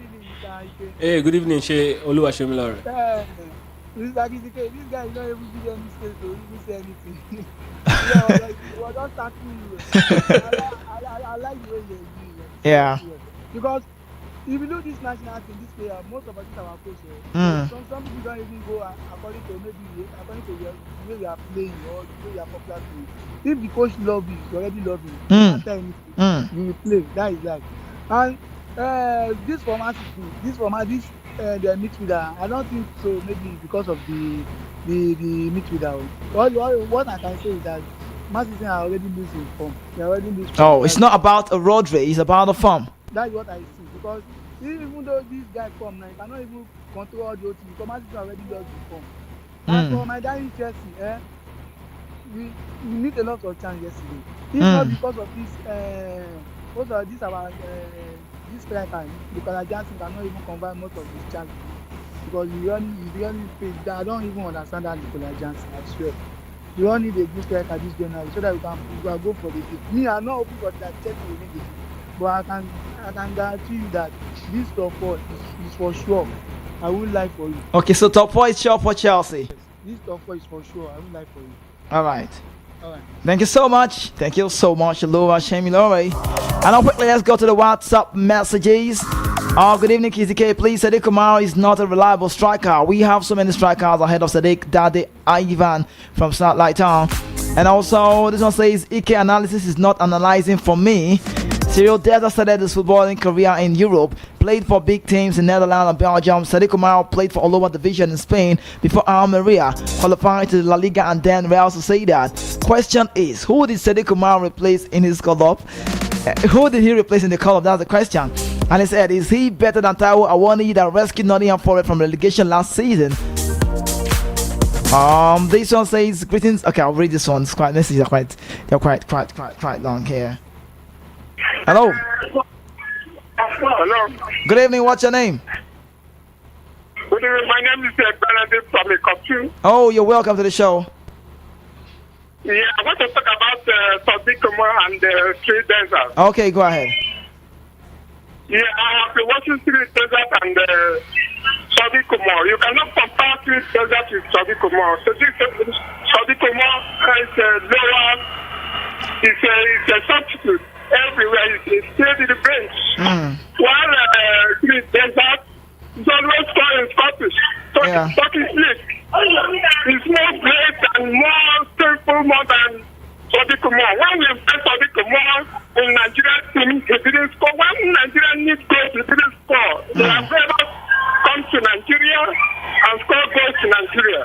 evening, Mr. Ike. Hey, good evening, Shey Oluwaseun Lori. Mr. Ike, this guy is not able to do any space to even say anything. He was just talking you. I like the way you're doing. Yeah. Because if you look this national team, this player, most of us is our coach. Some people don't even go according to the way we are playing or the way we are popular playing. If the coach loves you, you already love him. After anything, you will play. That is that. And this format, they midfielder, I don't think so. Maybe because of the midfielder. What I can say is that Man City are already losing form. They are already losing. Oh, it's not about a road race. It's about a form. That's what I see. Because even though this guy come now, he cannot even control all the OT because Man City already lost the form. And for my darling Chelsea, we need a lot of chance yesterday. If not because of this, this striker, because Johnson cannot even convert most of his chances. Because he really plays. I don't even understand that Nicola Johnson, I swear. We all need a good striker this January so that we can go for the game. Me, I'm not hoping for that Chelsea will win the game. But I can guarantee you that this top 4 is for sure. I won't lie for you. Okay, so top 4 is sure for Chelsea. This top 4 is for sure. I won't lie for you. All right. Thank you so much. Thank you so much, Laura Shemilore. And now quickly, let's go to the WhatsApp messages. Good evening, KZK. Please, Sadiq Umar is not a reliable striker. We have so many strikers ahead of Sadiq. Dade Ivan from Satellite Town. And also, this one says, EK analysis is not analyzing for me. Cyril Deza started his footballing career in Europe, played for big teams in Netherlands and Belgium. Sadiq Umar played for Olowa Division in Spain before Almeria, qualifying to the La Liga and then Real Sociedad. Question is, who did Sadiq Umar replace in his call-up? Who did he replace in the call-up? That's the question. And he said, is he better than Taiwo Awoniyi that rescued Nottingham Forest from relegation last season? This one says, greetings. Okay, I'll read this one. It's quite messages are quite long here. Hello. Hello. Good evening. What's your name? Good evening. My name is Benedict from Ikotu. Oh, you're welcome to the show. Yeah, I want to talk about Sadiq Umar and the Three Deserts. Okay, go ahead. Yeah, I have been watching Three Deserts and Sadiq Umar. You cannot compare Three Deserts with Sadiq Umar. Sadiq Umar is lower. He's a substitute everywhere. He stayed in the bench. While Three Deserts is always scoring Scottish. Scottish League. He's more great and more skillful more than Sadiq Umar. When we play Sadiq Umar in Nigeria team, he didn't score. When Nigeria needs goals, he didn't score. They have never come to Nigeria and score goals to Nigeria.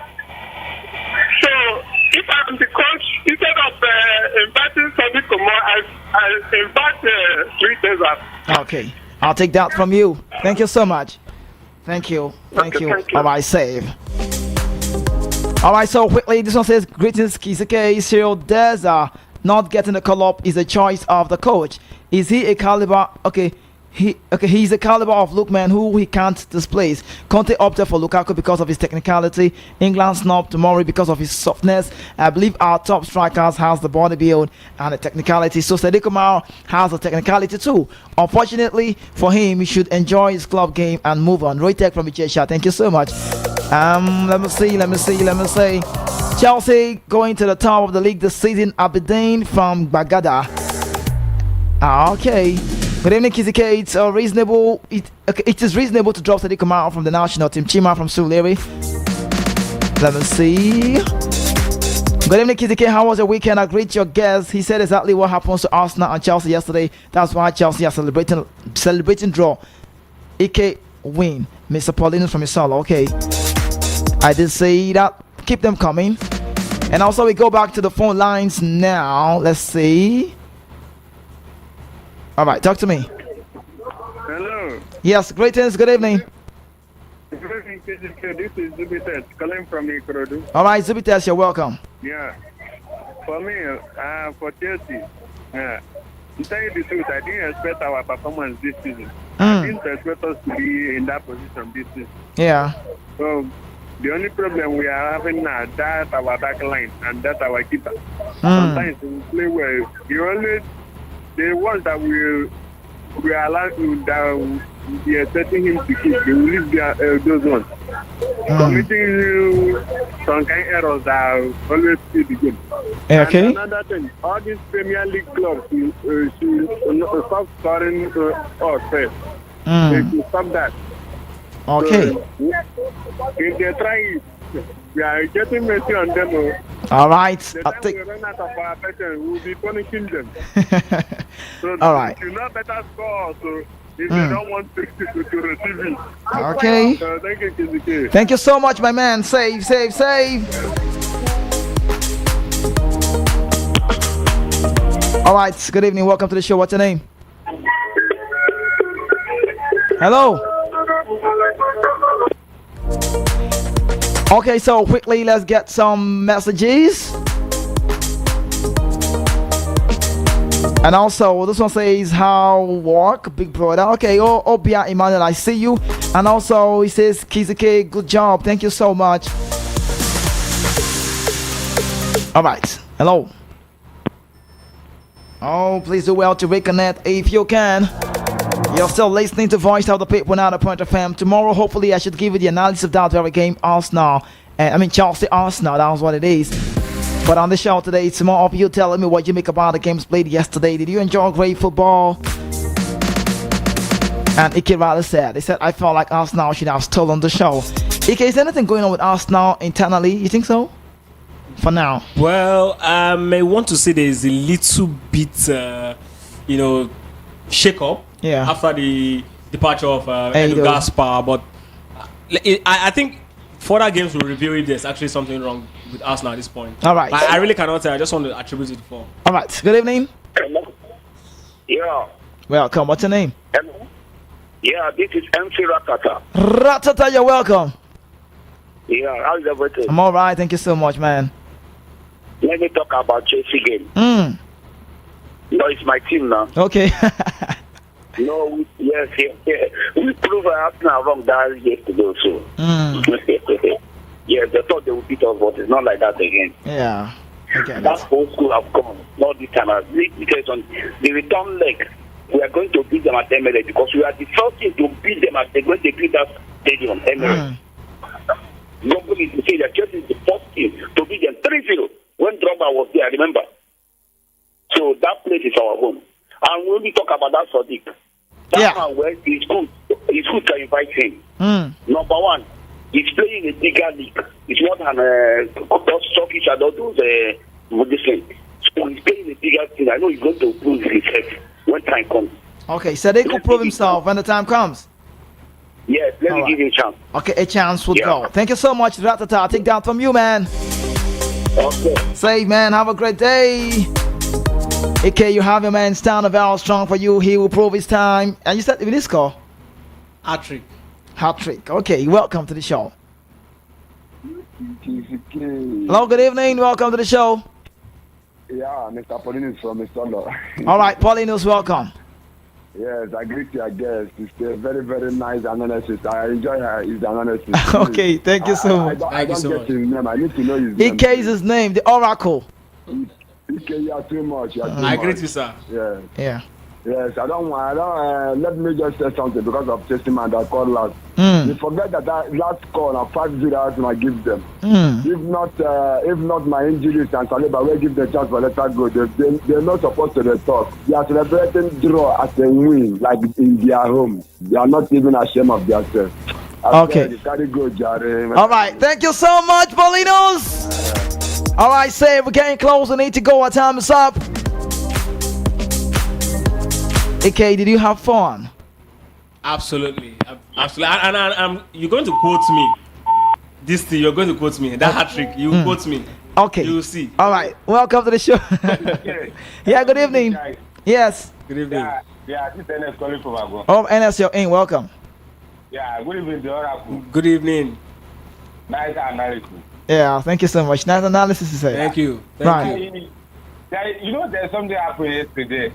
So, if I'm the coach, instead of inviting Sadiq Umar, I invite Three Deserts. Okay, I'll take that from you. Thank you so much. Thank you. Thank you. Alright, save. Alright, so quickly, this one says, greetings, Kisuke. Cyril Deza not getting the call up is a choice of the coach. Is he a caliber? He's a caliber of Lookman who he can't displace. Conte opted for Lukaku because of his technicality. England snubbed Tomori because of his softness. I believe our top strikers has the body build and the technicality. So Sadiq Umar has the technicality too. Unfortunately for him, he should enjoy his club game and move on. Roytek from Ichesha, thank you so much. Let me see. Chelsea going to the top of the league this season. Aberdeen from Bagada. Okay. Good evening, Kizike. It's reasonable. It is reasonable to drop Sadiq Umar from the national team. Chima from Suliri. Let me see. Good evening, Kizike. How was your weekend? I greet your guest. He said exactly what happened to Arsenal and Chelsea yesterday. That's why Chelsea are celebrating draw. Ike win. Mr. Paulinus from Isolo. Okay. I did say that. Keep them coming. And also we go back to the phone lines now. Let's see. All right, talk to me. Hello. Yes, greetings. Good evening. Good evening, KGK. This is Zubites calling from Ikorodu. All right, Zubites, you're welcome. Yeah. For me, for Chelsea, to tell you the truth, I didn't expect our performance this season. I didn't expect us to be in that position this season. Yeah. So the only problem we are having now, that's our back line and that's our keeper. Sometimes we play well. The ones that we are allowed to that we are setting him to keep, they will leave those ones. Committing some kind of errors that always see the game. Okay. And another thing, all these Premier League clubs should stop scoring us first. They should stop that. Okay. So, if they try it, we are getting mercy on them. All right. The time we run out of our patience, we will be punishing them. So all right. You know better score so if they don't want to receive it. Okay. Thank you, KZK. Thank you so much, my man. Save. All right. Good evening. Welcome to the show. What's your name? Hello. Okay, so quickly, let's get some messages. And also, this one says, how work, big brother. Okay, Obia Emmanuel, I see you. And also, he says, Kizuke, good job. Thank you so much. All right, hello. Oh, please do well to reconnect if you can. You're still listening to Voice of the People now, the Point FM. Tomorrow, hopefully, I should give you the analysis of that very game, Chelsea Arsenal. That was what it is. But on the show today, it's more of you telling me what you make about the games played yesterday. Did you enjoy great football? And Ike rather said, I felt like Arsenal should have stolen the show. Ike, is there anything going on with Arsenal internally? You think so? For now? Well, I may want to say there is a little bit, shake up after the departure of Edu Gaspar. But I think further games will reveal if there's actually something wrong with Arsenal at this point. All right. I really cannot tell. I just want to attribute it for. All right. Good evening. Yeah. Welcome. What's your name? Hello. Yeah, this is MC Ratata. Ratata, you're welcome. Yeah, how's everything? I'm all right. Thank you so much, man. Let me talk about Chelsea game. No, it's my team now. Okay. No, yes. We proved Arsenal wrong that yesterday, so. Yes, they thought they would beat us, but it's not like that again. Yeah. Okay. That whole school have gone. Not this time. Because on the return leg, we are going to beat them at Emirates because we are the first team to beat them at when they beat that stadium, Emirates. Nobody to say that Chelsea is the first team to beat them 3-0 when Drogba was there, I remember. So that place is our home. And when we talk about that Sadiq, that man, well, it's good. It's good to invite him. Number one, he's playing a bigger league. It's more than those Turkish and all those things. So he's playing a bigger team. I know he's going to prove himself when time comes. Okay, Sadiq will prove himself when the time comes. Yes, let me give you a chance. Okay, a chance would go. Thank you so much, Ratata. I'll take that from you, man. Okay. Say, man, have a great day. Okay, you have your man stand very strong for you. He will prove his time. And you said with this score? Hat-trick. Hat-trick. Okay, welcome to the show. Hello, good evening. Welcome to the show. Yeah, Mr. Paulinus from Mr. All right, Paulinus, welcome. Yes, I greet your guest. It's a very, very nice analysis. I enjoy his analysis. Okay, thank you so much. I don't get his name. I need to know his name. Ike is his name, the Oracle. Ike, you are too much. I agree with you, sir. Yeah. Yes, I don't. Let me just say something because of Testament that called last. You forget that last call and 5-0 I give them. If not my injuries and Saliba will give the chance for let go. They're not supposed to talk. They are celebrating draw as a win, like in their home. They are not even ashamed of themselves. Okay. All right. Thank you so much, Paulinos. All right, say we're getting close. We need to go. Our time is up. Okay, did you have fun? Absolutely. And you're going to quote me. This thing, you're going to quote me. That hat-trick, you quote me. Okay. You will see. All right. Welcome to the show. Yeah, good evening. Yes. Good evening. Yeah, this is NS calling from Ago. Oh, NS, you're in. Welcome. Yeah, good evening, the Oracle. Good evening. Nice analysis. Yeah, thank you so much. Nice analysis, you say. Thank you. Right. You. There's something happened yesterday.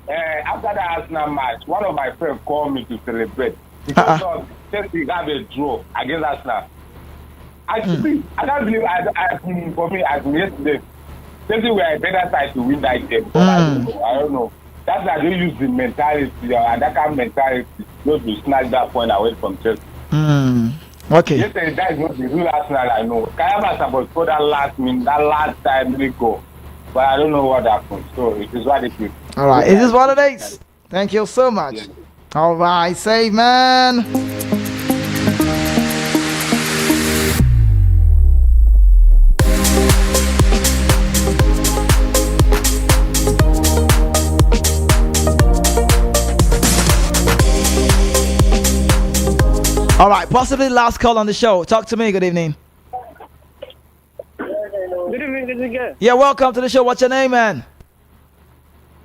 After the Arsenal match, one of my friends called me to celebrate because of Chelsea have a draw against Arsenal. I can't believe for me, as yesterday, Chelsea were a better side to win that game. But I don't know. That's why they use the mentality, and that kind of mentality, not to snatch that point away from Chelsea. Okay. Yesterday, that is not the real Arsenal I know. Kayaba supposed for that last time they go. But I don't know what happened. So it is what it is. All right. It is what it is. Thank you so much. Yes. All right. Save, man. All right. Possibly last call on the show. Talk to me. Good evening. Good evening, good evening. Yeah, welcome to the show. What's your name, man?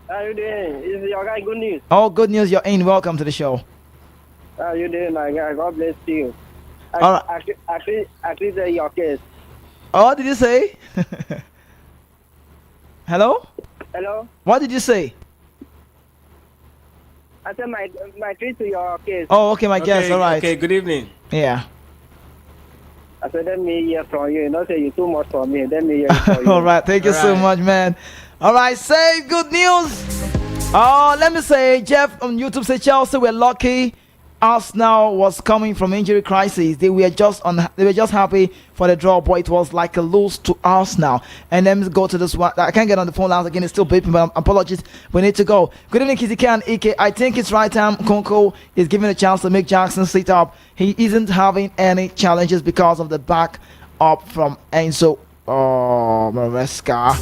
How you doing? Is your guy good news? Oh, good news. You're in. Welcome to the show. How you doing, my guy? God bless you. All right. I say your case. Oh, what did you say? Hello? Hello? What did you say? I said my treat to your case. Oh, okay, my guess. All right. Okay, good evening. Yeah. I said, let me hear from you. Not say you too much for me. Let me hear from you. All right. Thank you so much, man. All right. Say good news. Oh, let me say, Jeff on YouTube say Chelsea were lucky Arsenal was coming from injury crisis. They were just happy for the draw, but it was like a lose to Arsenal. And then go to this one. I can't get on the phone line again. It's still beeping, but apologies. We need to go. Good evening, Kizike and Ike. I think it's right time Konko is given a chance to make Jackson sit up. He isn't having any challenges because of the back up from Enzo Maresca.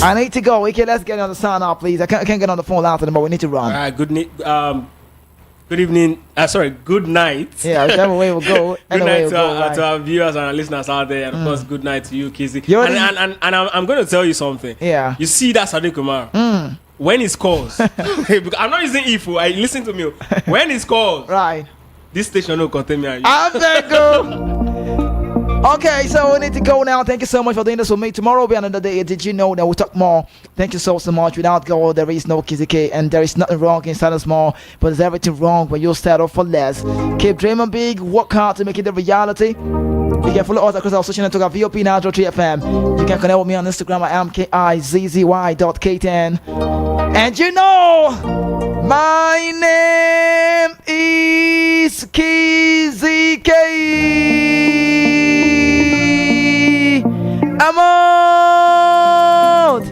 I need to go. Okay, let's get on the sound now, please. I can't get on the phone line anymore. We need to run. All right, good evening. Good night. Yeah, whichever way we'll go. Good night to our viewers and our listeners out there, and of course, good night to you, Kizzy. And I'm going to tell you something. Yeah. You see that Sadiq Umar? When he scores, I'm not using ifo. Listen to me. When he scores, right? This station no contain me. I beg you. Okay, so we need to go now. Thank you so much for doing this with me. Tomorrow will be another day. Did you know that we'll talk more? Thank you so much. Without goal, there is no Kizike, and there is nothing wrong in starting small, but there's everything wrong when you settle for less. Keep dreaming big, work hard to make it a reality. You can follow us across our social network at VOP Nitro 3FM. You can connect with me on Instagram at mkizzy.k10. And you know, my name is Kizike. I'm out.